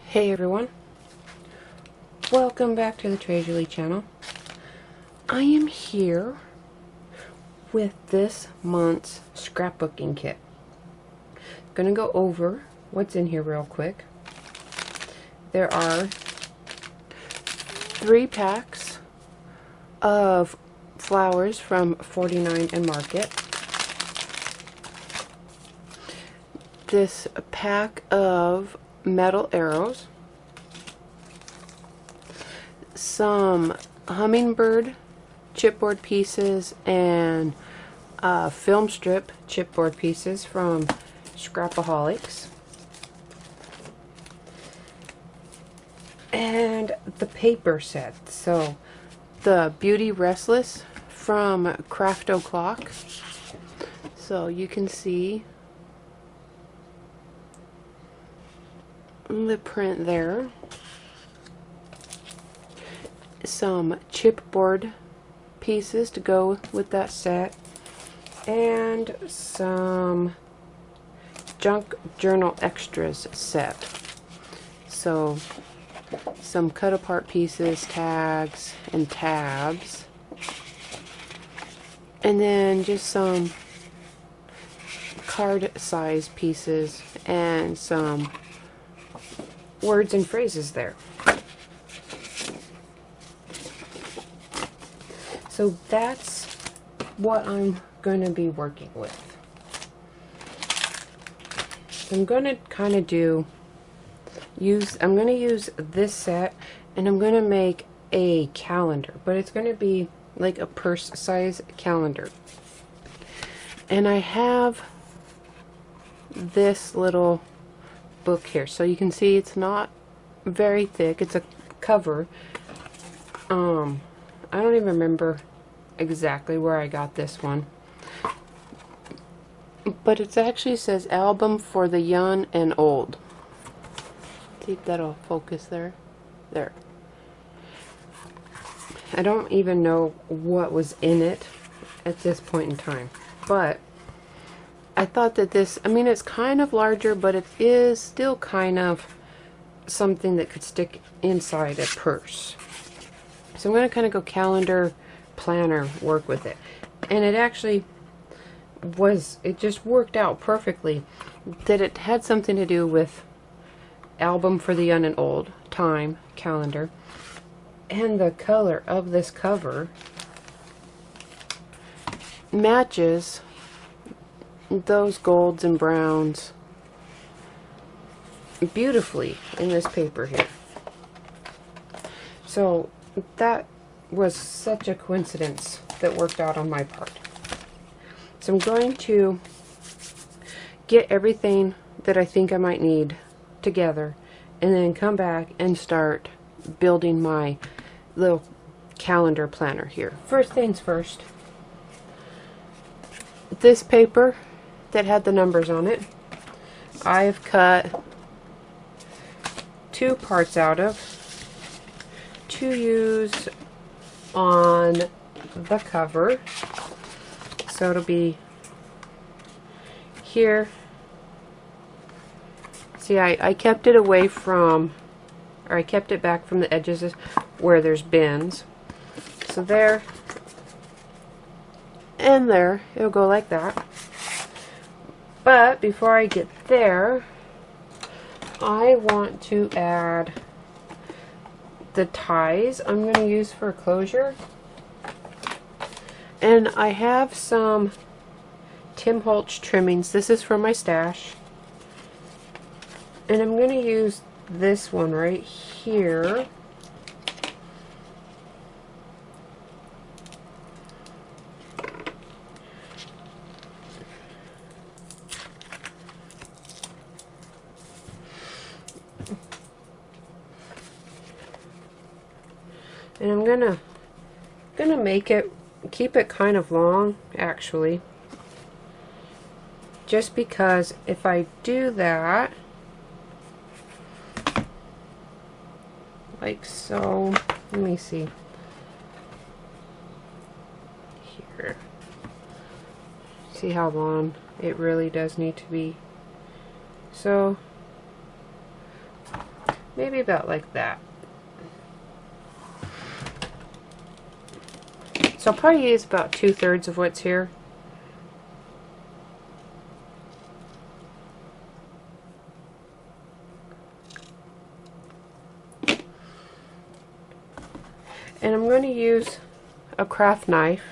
Hey everyone, welcome back to the Tres Jolie channel. I am here with this month's scrapbooking kit. I'm gonna go over what's in here real quick. There are 3 packs of flowers from 49 and Market. This pack of metal arrows, some hummingbird chipboard pieces, and film strip chipboard pieces from Scrapaholics, and the paper set. So the Beauty Restless from Craft O'Clock. So you can see the print there. Some chipboard pieces to go with that set, and some junk journal extras set. So some cut apart pieces, tags, and tabs, and then just some card size pieces and some words and phrases there. So that's what I'm going to be working with. I'm going to kind of I'm going to use this set, and I'm going to make a calendar, but it's going to be like a purse size calendar. And I have this little book here, so you can see it's not very thick. It's a cover. I don't even remember exactly where I got this one, but it actually says album for the young and old. See if that'll focus there. There. I don't even know what was in it at this point in time, but I thought that this, I mean, it's kind of larger, but it is still kind of something that could stick inside a purse. So I'm going to kind of go calendar, planner, work with it. And it actually it just worked out perfectly that it had something to do with album for the young and old, time, calendar, and the color of this cover matches those golds and browns beautifully in this paper here. So that was such a coincidence that worked out on my part. So I'm going to get everything that I think I might need together, and then come back and start building my little calendar planner here. First things first, this paper that had the numbers on it, I've cut 2 parts out of to use on the cover. So it'll be here. See, I kept it away from, or I kept it back from the edges where there's bins. So there and there, it'll go like that. But before I get there, I want to add the ties I'm going to use for closure. And I have some Tim Holtz trimmings. This is from my stash. And I'm going to use this one right here. And I'm gonna make it, keep it kind of long actually, just because if I do that like so, let me see here, See how long it really does need to be. So maybe about like that. So I'll probably use about 2/3 of what's here. And I'm going to use a craft knife.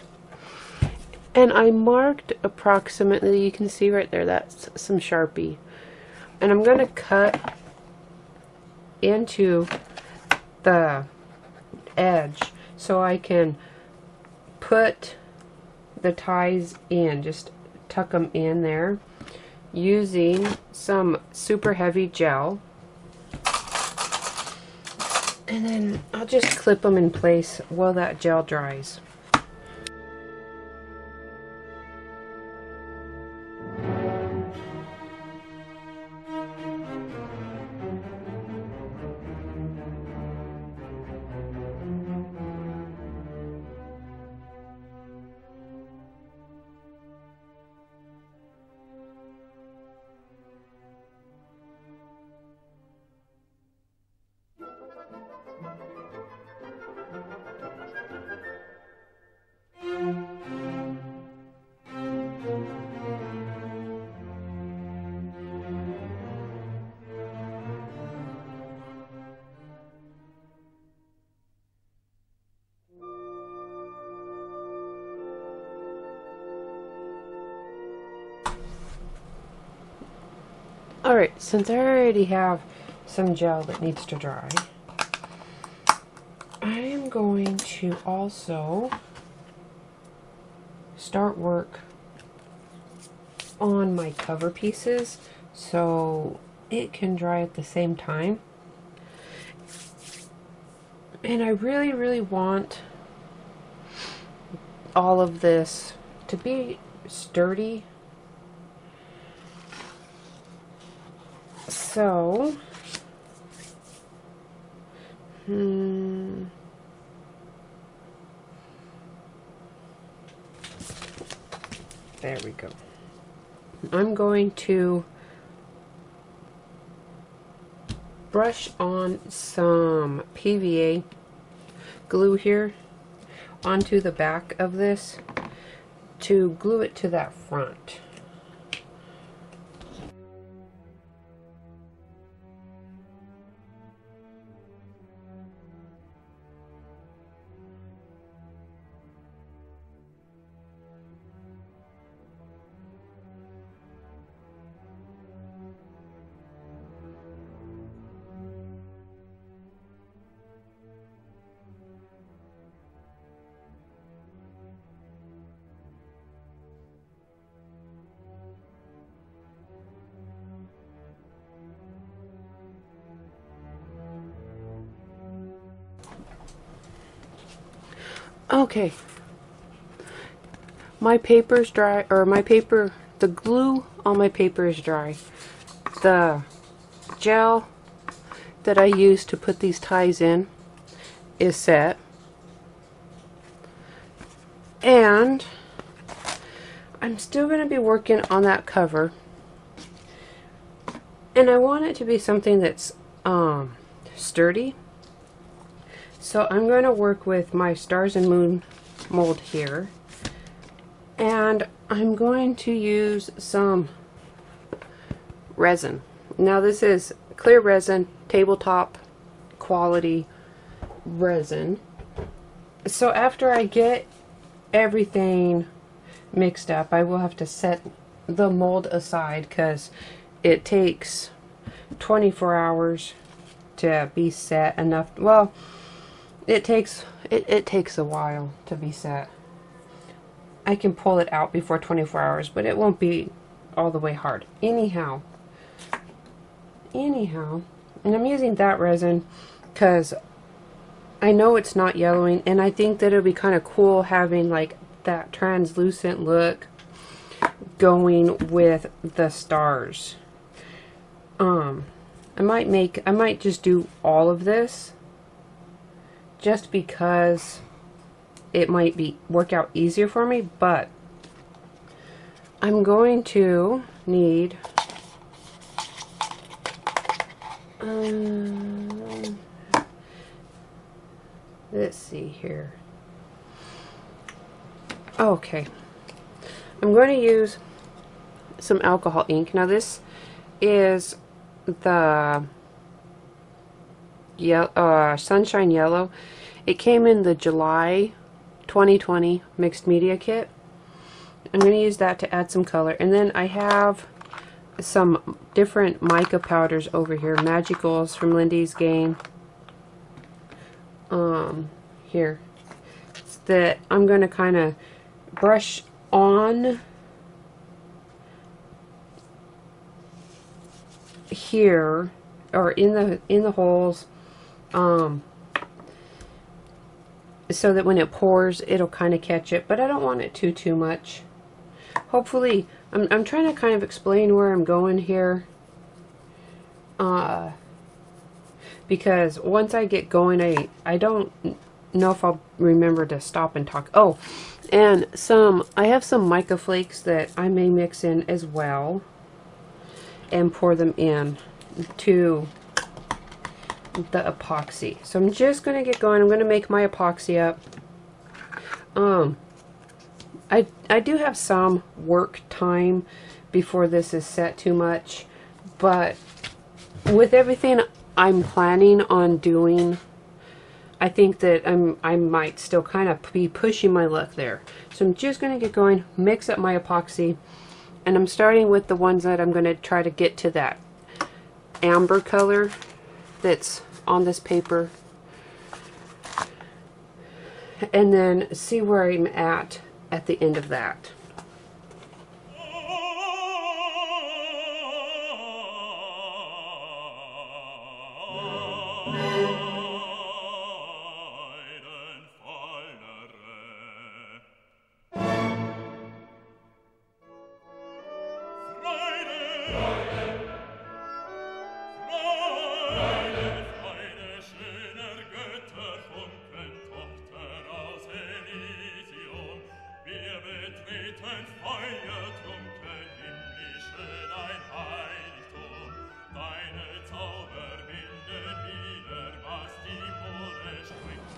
And I marked approximately, you can see right there, that's some Sharpie. And I'm going to cut into the edge so I can put the ties in, just tuck them in there using some super heavy gel. And then I'll just clip them in place while that gel dries. Alright, since I already have some gel that needs to dry, I am going to also start work on my cover pieces so it can dry at the same time. And I really want all of this to be sturdy. So, there we go. I'm going to brush on some PVA glue here onto the back of this to glue it to that front. Okay, my paper's dry, or the glue on my paper is dry. The gel that I used to put these ties in is set. And I'm still going to be working on that cover. And I want it to be something that's sturdy. So I'm going to work with my Stars and Moon mold here, and I'm going to use some resin. Now this is clear resin, tabletop quality resin. So after I get everything mixed up, I will have to set the mold aside because it takes 24 hours to be set enough. Well, it takes a while to be set. I can pull it out before 24 hours, but it won't be all the way hard. Anyhow, and I'm using that resin because I know it's not yellowing, and I think that it'll be kind of cool having like that translucent look going with the stars. I might just do all of this just because it might work out easier for me, but I'm going to need let's see here. Okay, I'm going to use some alcohol ink. Now this is the Sunshine Yellow. It came in the July 2020 mixed media kit. I'm going to use that to add some color. And then I have some different mica powders over here. Magicals from Lindy's Game. Here. That I'm going to kind of brush on here, or in the holes, so that when it pours it'll kind of catch it, but I don't want it too much. Hopefully, I'm trying to kind of explain where I'm going here, because once I get going, I don't know if I'll remember to stop and talk. Oh, and I have some mica flakes that I may mix in as well and pour them in to the epoxy. So I'm just going to get going. I'm going to make my epoxy up. I do have some work time before this is set too much, but with everything I'm planning on doing, I think that I might still kind of be pushing my luck there. So I'm just going to get going, mix up my epoxy, and I'm starting with the ones that I'm going to try to get to that amber color that's on this paper, and then see where I'm at the end of that.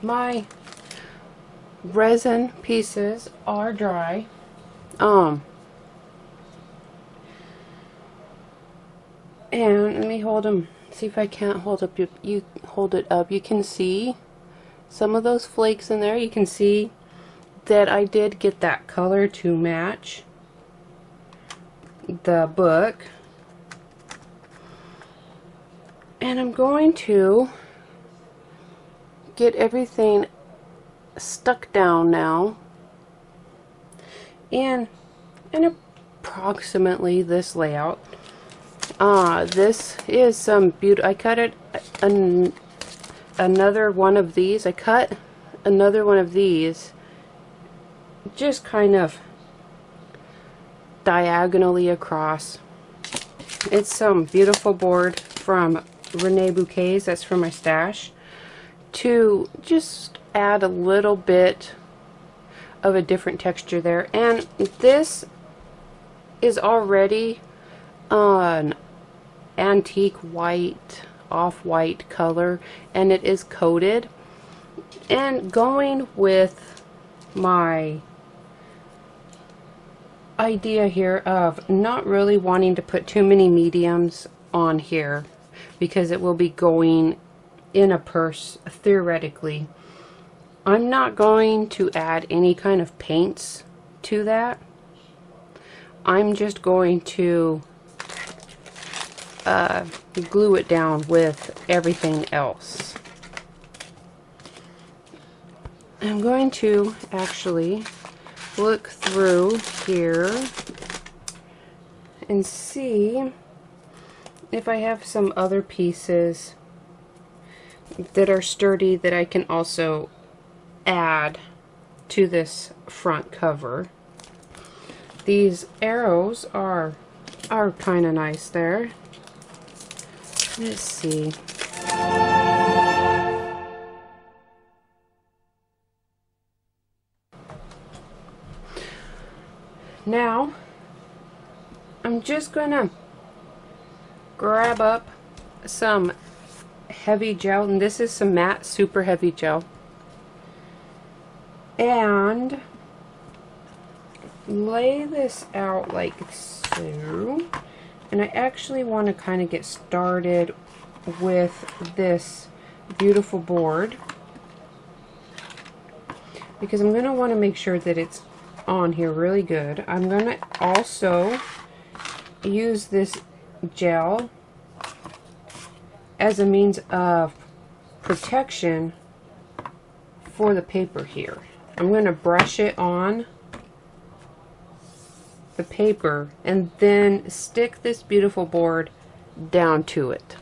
My resin pieces are dry. And let me hold them. See if I can't hold up. You hold it up. You can see some of those flakes in there. You can see that I did get that color to match the book. And I'm going to get everything stuck down now in approximately this layout. This is some I cut it another one of these. I cut another one of these just kind of diagonally across. It's some beautiful board from Renee Bouquets. That's from my stash, to just add a little bit of a different texture there. And this is already an antique white, off-white color, and it is coated. And going with my idea here of not really wanting to put too many mediums on here, because it will be going in a purse theoretically, I'm not going to add any kind of paints to that. I'm just going to glue it down with everything else. I'm going to actually look through here and see if I have some other pieces that are sturdy that I can also add to this front cover. These arrows are kind of nice there. Let's see. Now I'm just gonna grab up some heavy gel, and this is some matte super heavy gel, and lay this out like so. And I actually want to kind of get started with this beautiful board, because I'm going to want to make sure that it's on here really good. I'm going to also use this gel as a means of protection for the paper here. I'm going to brush it on the paper and then stick this beautiful board down to it.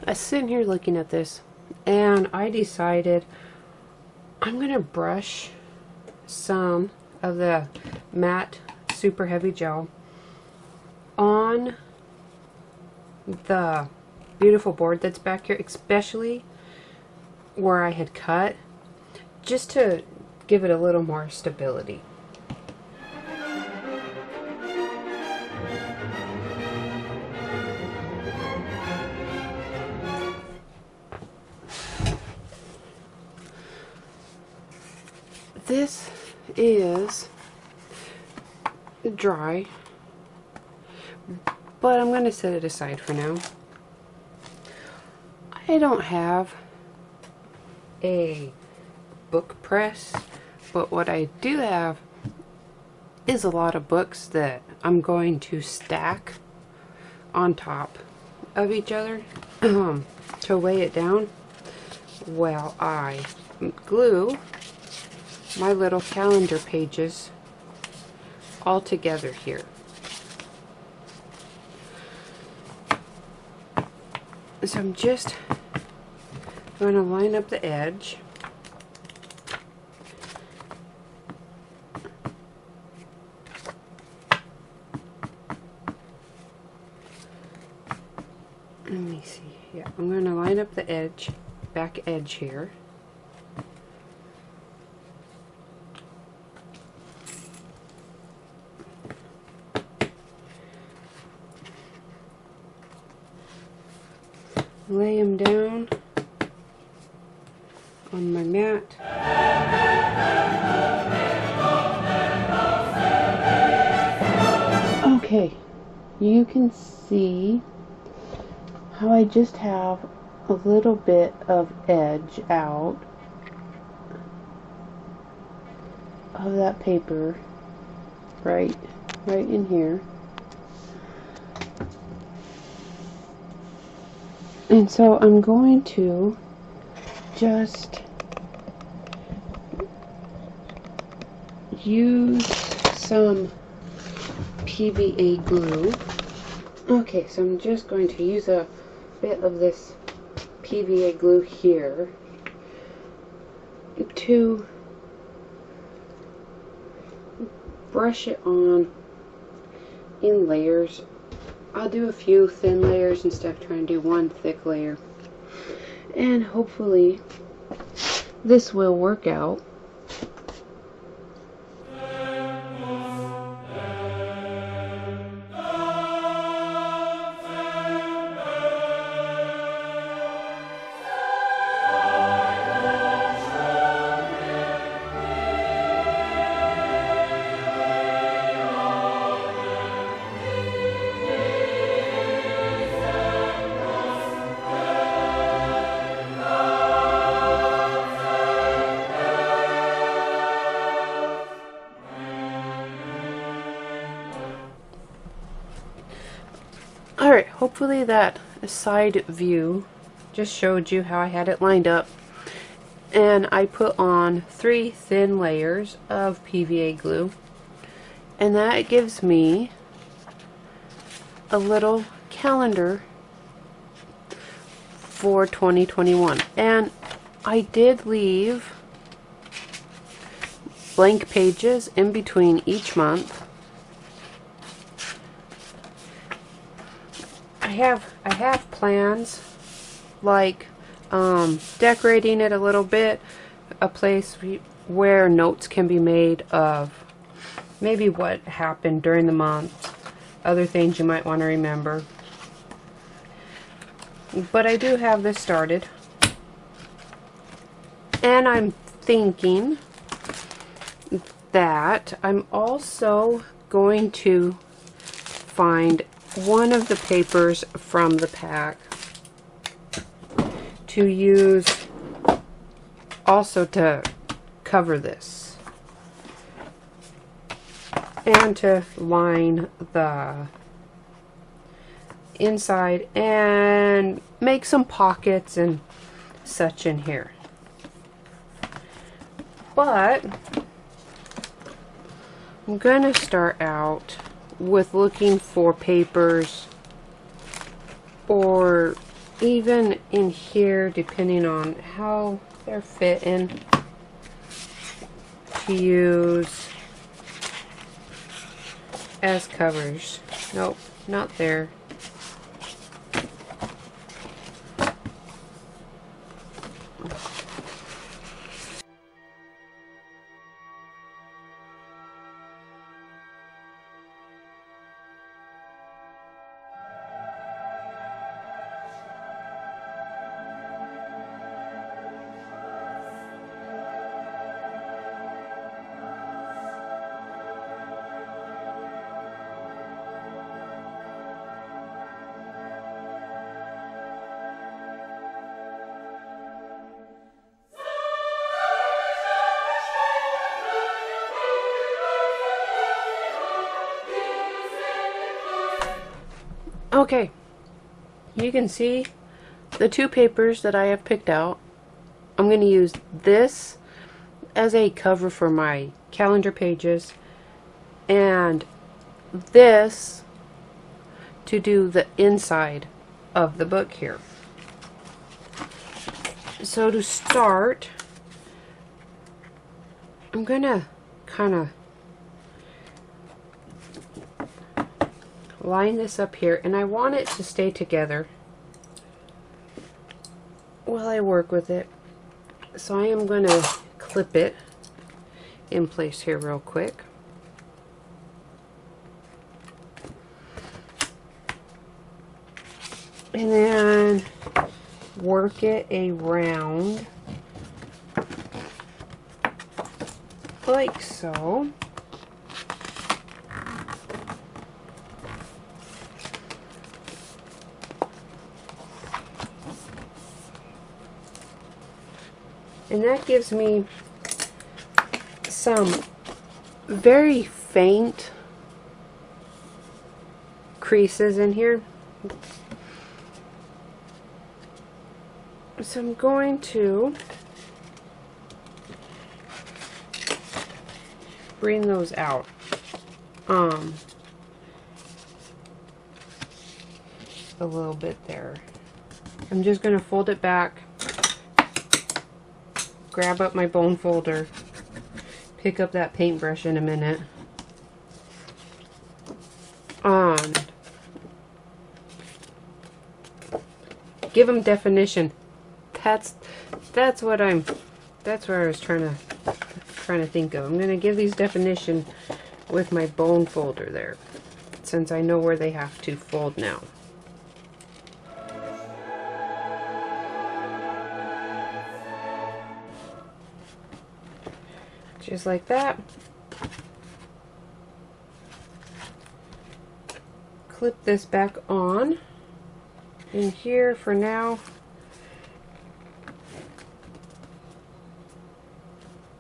I was sitting here looking at this, and I decided I'm going to brush some of the matte super heavy gel on the beautiful board that's back here, especially where I had cut, just to give it a little more stability. This is dry, but I'm going to set it aside for now. I don't have a book press, but what I do have is a lot of books that I'm going to stack on top of each other to weigh it down while I glue my little calendar pages all together here. So I'm just going to line up the edge. Let me see. Yeah, I'm going to line up the edge, back edge here. Lay them down on my mat. Okay, you can see how I just have a little bit of edge out of that paper right in here. And so I'm going to just use some PVA glue. Okay, so I'm just going to use a bit of this PVA glue here to brush it on in layers. I'll do a few thin layers instead of trying to do one thick layer. And hopefully this will work out. Alright, hopefully that side view just showed you how I had it lined up, and I put on 3 thin layers of PVA glue, and that gives me a little calendar for 2021. And I did leave blank pages in between each month. I have plans like decorating it a little bit, a place where notes can be made of maybe what happened during the month, other things you might want to remember. But I do have this started, and I'm thinking that I'm also going to find one of the papers from the pack to use also to cover this and to line the inside and make some pockets and such in here. But I'm gonna start out with looking for papers, or even in here, depending on how they're fitting, to use as covers. Nope, not there. Okay, you can see the 2 papers that I have picked out. I'm going to use this as a cover for my calendar pages, and this to do the inside of the book here. So to start, I'm going to kind of line this up here, and I want it to stay together while I work with it. So I am going to clip it in place here real quick. And then work it around like so. And that gives me some very faint creases in here. So I'm going to bring those out. A little bit there. I'm just going to fold it back, grab up my bone folder, pick up that paintbrush in a minute, give them definition. That's what I was trying to think of. I'm going to give these definition with my bone folder there, since I know where they have to fold now. Just like that. Clip this back on in here for now.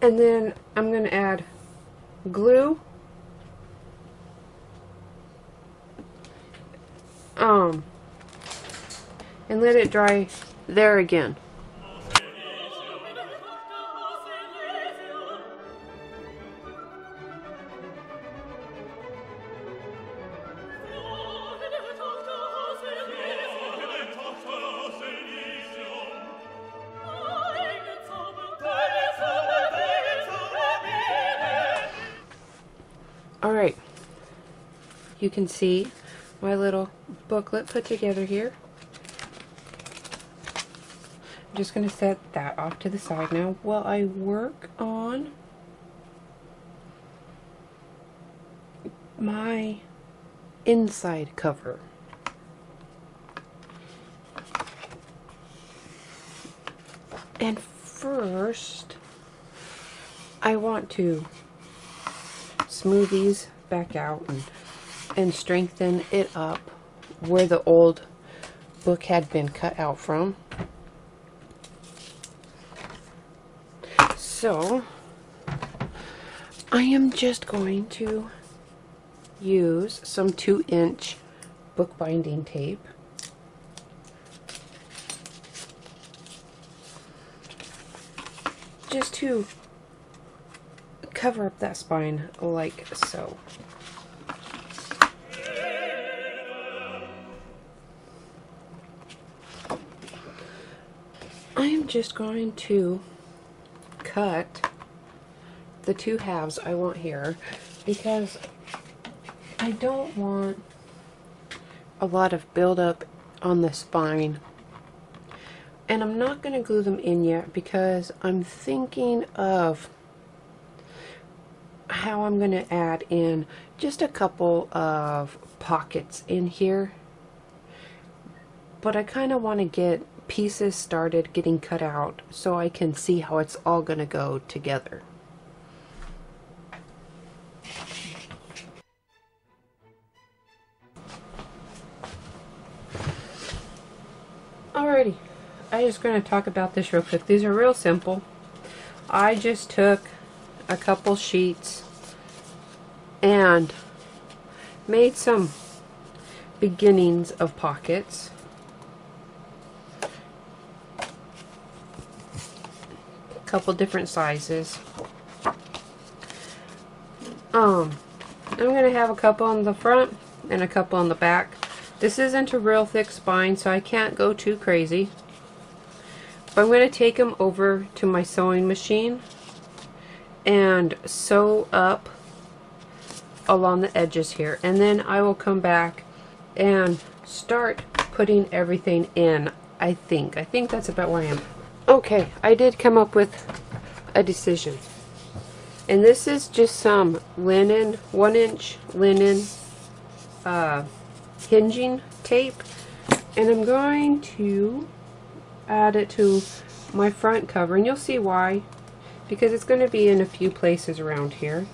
And then I'm going to add glue. and let it dry there again. Alright, you can see my little booklet put together here. I'm just going to set that off to the side now while I work on my inside cover. And first, I want to smooth these back out and strengthen it up where the old book had been cut out from. So I am just going to use some 2-inch bookbinding tape. Just to cover up that spine like so. I am just going to cut the 2 halves I want here because I don't want a lot of buildup on the spine. And I'm not going to glue them in yet because I'm thinking of how I'm going to add in just a couple of pockets in here. But I kind of want to get pieces started getting cut out so I can see how it's all going to go together. Alrighty, I'm just going to talk about this real quick. These are real simple. I just took a couple sheets and made some beginnings of pockets. A couple different sizes. I'm going to have a couple on the front and a couple on the back. This isn't a real thick spine, so I can't go too crazy. But I'm going to take them over to my sewing machine and sew up along the edges here. And then I will come back and start putting everything in, I think. I think that's about where I am. Okay, I did come up with a decision. And this is just some linen, 1-inch linen hinging tape, and I'm going to add it to my front cover, and you'll see why, because it's going to be in a few places around here.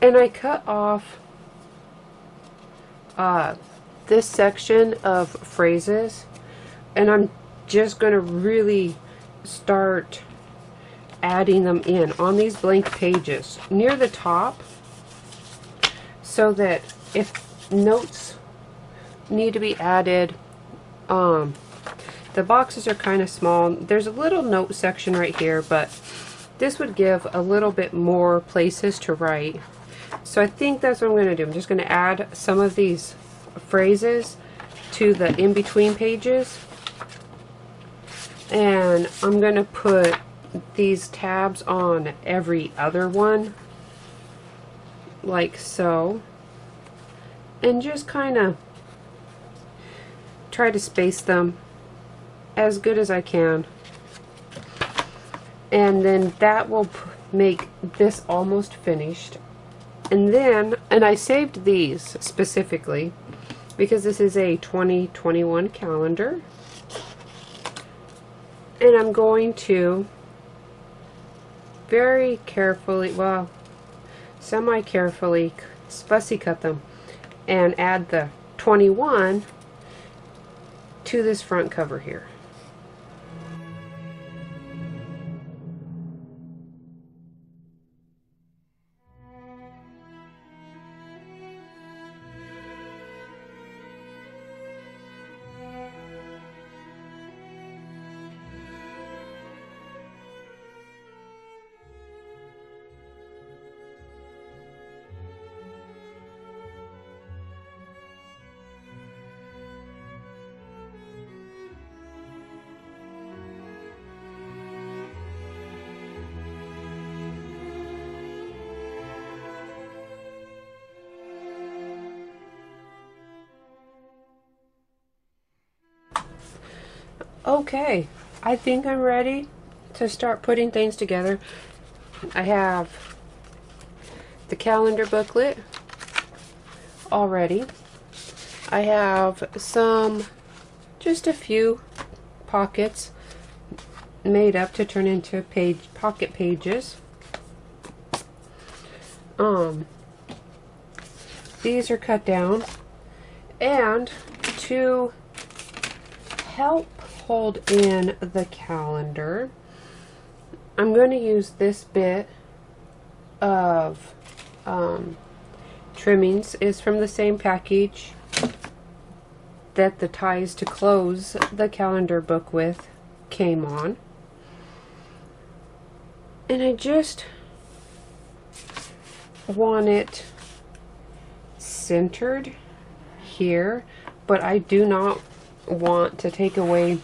And I cut off this section of phrases, and I'm just going to really start adding them in on these blank pages near the top, so that if notes need to be added, the boxes are kind of small. There's a little note section right here, but this would give a little bit more places to write. So I think that's what I'm going to do. I'm just going to add some of these phrases to the in-between pages. And I'm going to put these tabs on every other one, like so, and just kind of try to space them as good as I can. And then that will make this almost finished. And then, and I saved these specifically because this is a 2021 calendar. And I'm going to very carefully, well, semi-carefully fussy cut them and add the 21 to this front cover here. Okay, I think I'm ready to start putting things together. I have the calendar booklet already. I have just a few pockets made up to turn into pocket pages. These are cut down, and to help hold in the calendar, I'm going to use this bit of trimmings. Is from the same package that the ties to close the calendar book with came on. And I just want it centered here, but I do not want to take away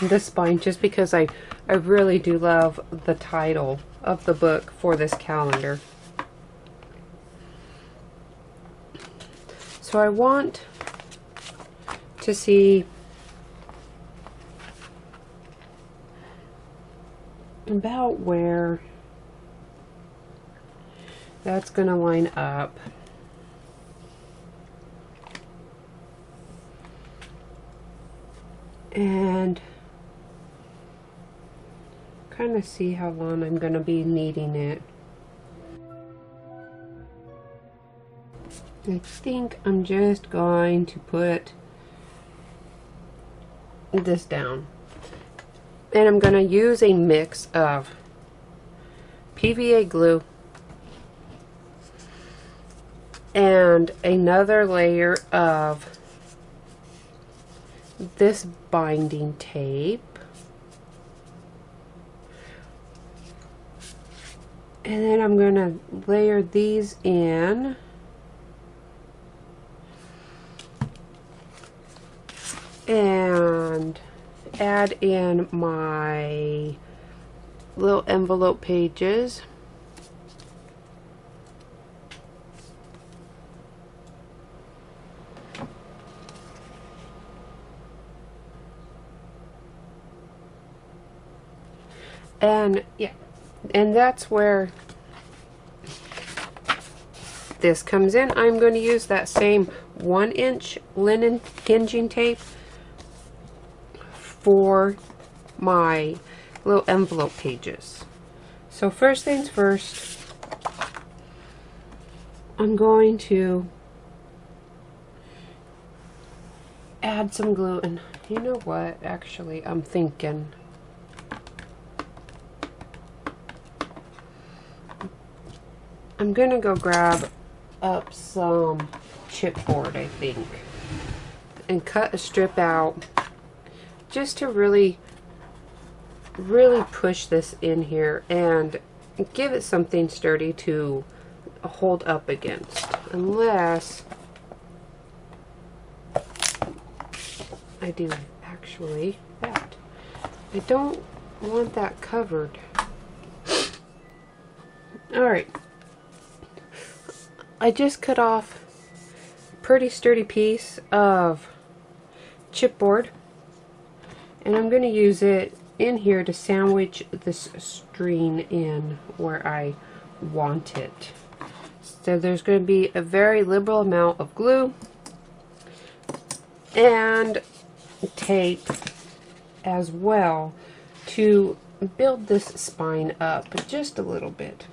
the spine, just because I really do love the title of the book for this calendar. So I want to see about where that's going to line up. And kind of see how long I'm going to be needing it. I think I'm just going to put this down. And I'm going to use a mix of PVA glue and another layer of this binding tape. And then I'm going to layer these in. And add in my little envelope pages. And yeah, and that's where this comes in. I'm going to use that same 1-inch linen hinging tape for my little envelope pages. So first things first, I'm going to add some glue. And you know what, actually I'm thinking I'm gonna go grab up some chipboard, I think, and cut a strip out just to really push this in here and give it something sturdy to hold up against, unless I do actually that. I don't want that covered. Alright, I just cut off a pretty sturdy piece of chipboard, and I'm going to use it in here to sandwich this string in where I want it. So there's going to be a very liberal amount of glue and tape as well to build this spine up just a little bit.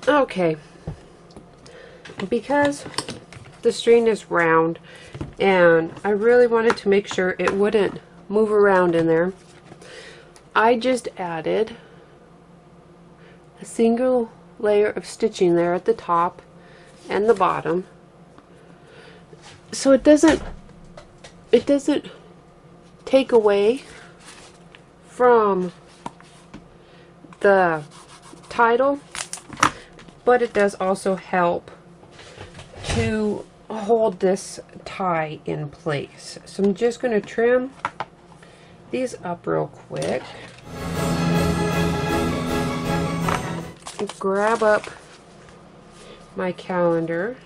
Okay, because the string is round and I really wanted to make sure it wouldn't move around in there, I just added a single layer of stitching there at the top and the bottom, so it doesn't take away from the title, but it does also help to hold this tie in place. So I'm just going to trim these up real quick. Grab up my calendar.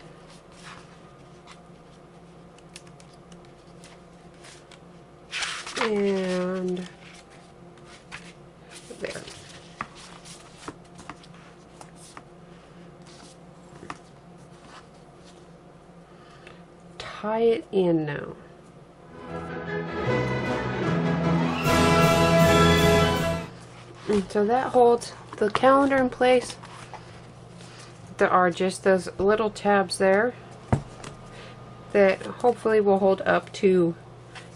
And there. Tie it in now. And so that holds the calendar in place. There are just those little tabs there that hopefully will hold up to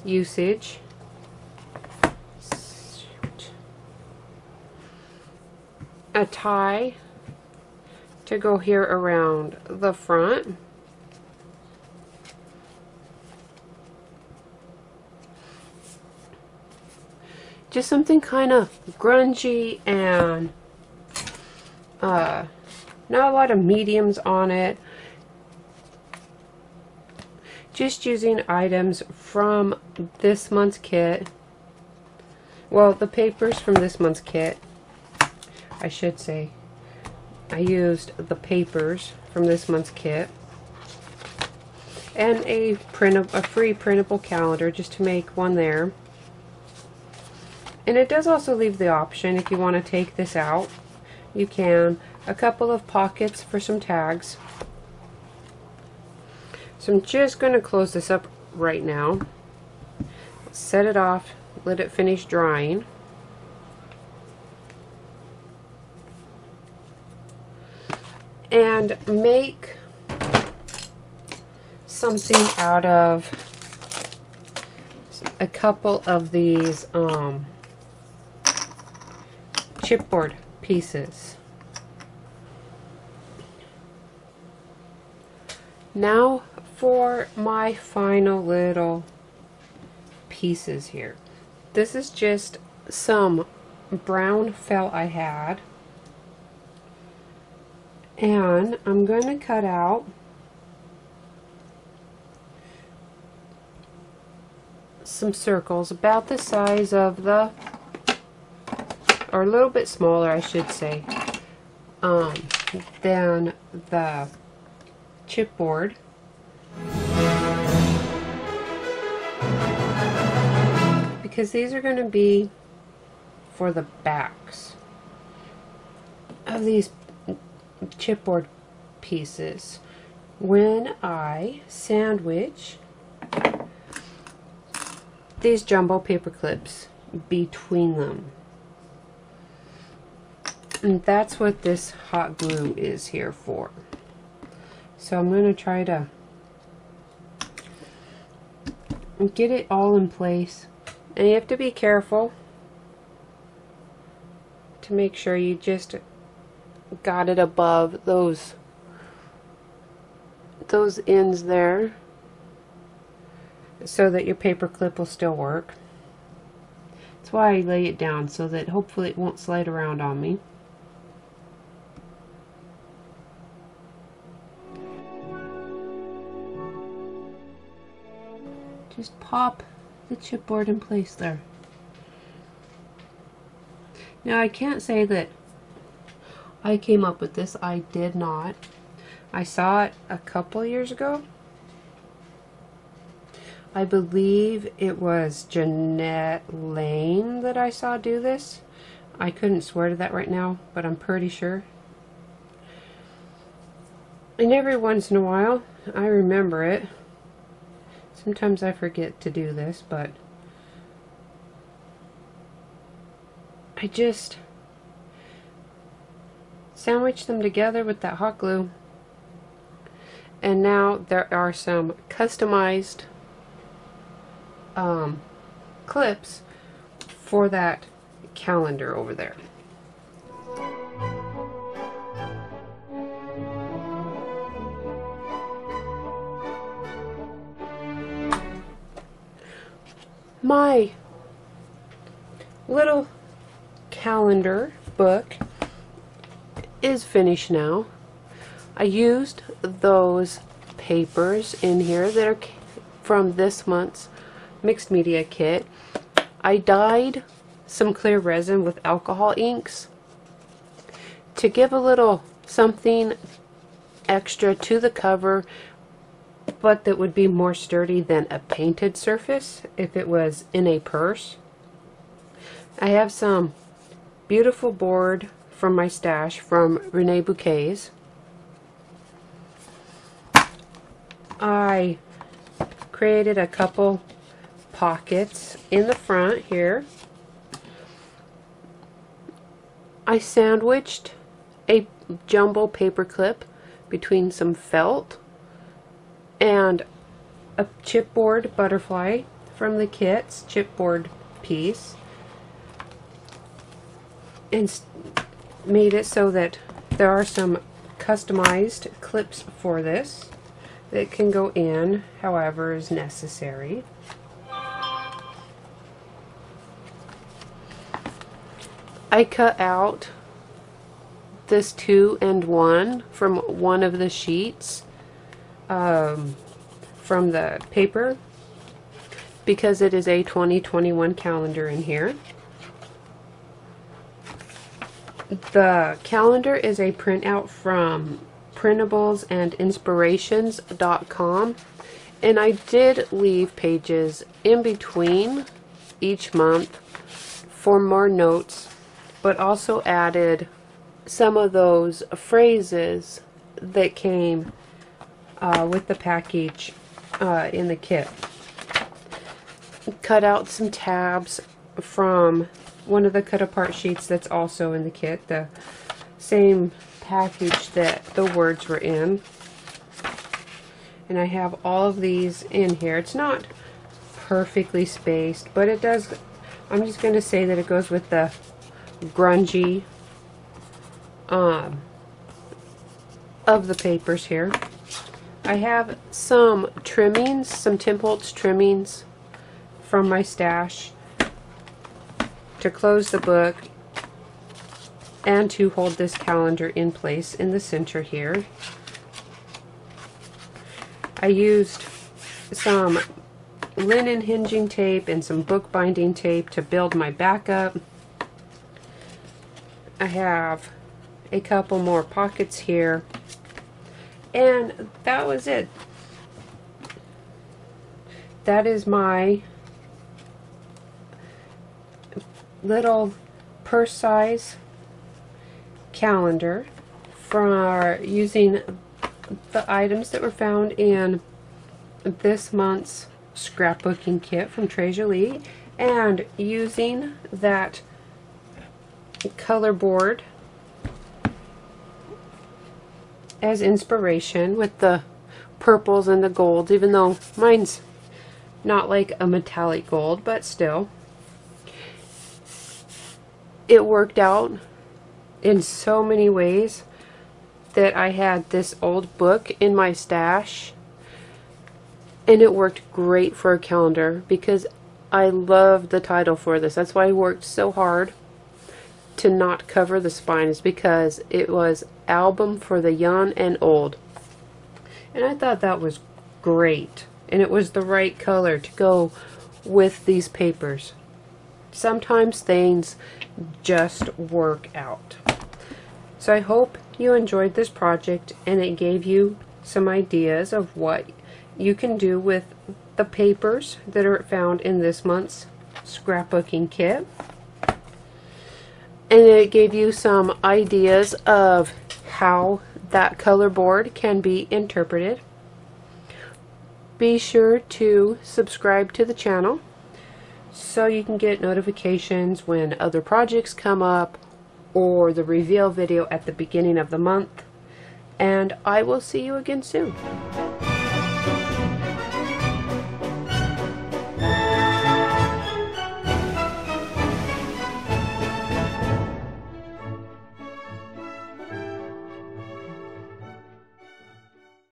usage. A tie to go here around the front. Just something kind of grungy and not a lot of mediums on it. Just using items from this month's kit. Well, the papers from this month's kit, I should say. I used the papers from this month's kit and a free printable calendar just to make one there. And it does also leave the option, if you want to take this out, you can. A couple of pockets for some tags. So I'm just going to close this up right now. Set it off, let it finish drying. And make something out of a couple of these chipboard pieces. Now for my final little pieces here. This is just some brown felt I had, and I'm going to cut out some circles about the size of the, or a little bit smaller I should say, than the chipboard. Because these are going to be for the backs of these chipboard pieces when I sandwich these jumbo paper clips between them. And that's what this hot glue is here for. So I'm going to try to get it all in place, and you have to be careful to make sure you just got it above those ends there so that your paper clip will still work. That's why I lay it down, so that hopefully it won't slide around on me. Just pop the chipboard in place there. Now I can't say that I came up with this. I did not. I saw it a couple years ago. I believe it was Jeanette Lane that I saw do this. I couldn't swear to that right now, but I'm pretty sure. And every once in a while, I remember it. Sometimes I forget to do this, but sandwich them together with that hot glue. And now there are some customized clips for that calendar over there. My little calendar book is finished now. I used those papers in here that are from this month's mixed media kit. I dyed some clear resin with alcohol inks to give a little something extra to the cover, but that would be more sturdy than a painted surface if it was in a purse. I have some beautiful board from my stash from Rene Bouquets. I created a couple pockets in the front here. I sandwiched a jumbo paper clip between some felt and a chipboard butterfly from the kit's chipboard piece, and made it so that there are some customized clips for this that can go in however is necessary. I cut out this 2 and 1 from one of the sheets from the paper because it is a 2021 calendar in here. The calendar is a printout from printablesandinspirations.com, and I did leave pages in between each month for more notes, but also added some of those phrases that came with the package in the kit. Cut out some tabs from one of the cut apart sheets that's also in the kit, the same package that the words were in. And I have all of these in here. It's not perfectly spaced, but it does, I'm just going to say that it goes with the grungy of the papers here. I have some trimmings, some Tim Holtz trimmings from my stash to close the book and to hold this calendar in place in the center here. I used some linen hinging tape and some book binding tape to build my backup. I have a couple more pockets here, and that was it. That is my little purse size calendar for using the items that were found in this month's scrapbooking kit from Tres Jolie, and using that color board as inspiration with the purples and the golds, even though mine's not like a metallic gold, but still it worked out in so many ways that I had this old book in my stash, and it worked great for a calendar because I love the title for this. That's why I worked so hard to not cover the spines, because it was Album for the Young and Old, and I thought that was great, and it was the right color to go with these papers. Sometimes things just work out. So I hope you enjoyed this project and it gave you some ideas of what you can do with the papers that are found in this month's scrapbooking kit. And it gave you some ideas of how that color board can be interpreted. Be sure to subscribe to the channel so you can get notifications when other projects come up or the reveal video at the beginning of the month. And I will see you again soon.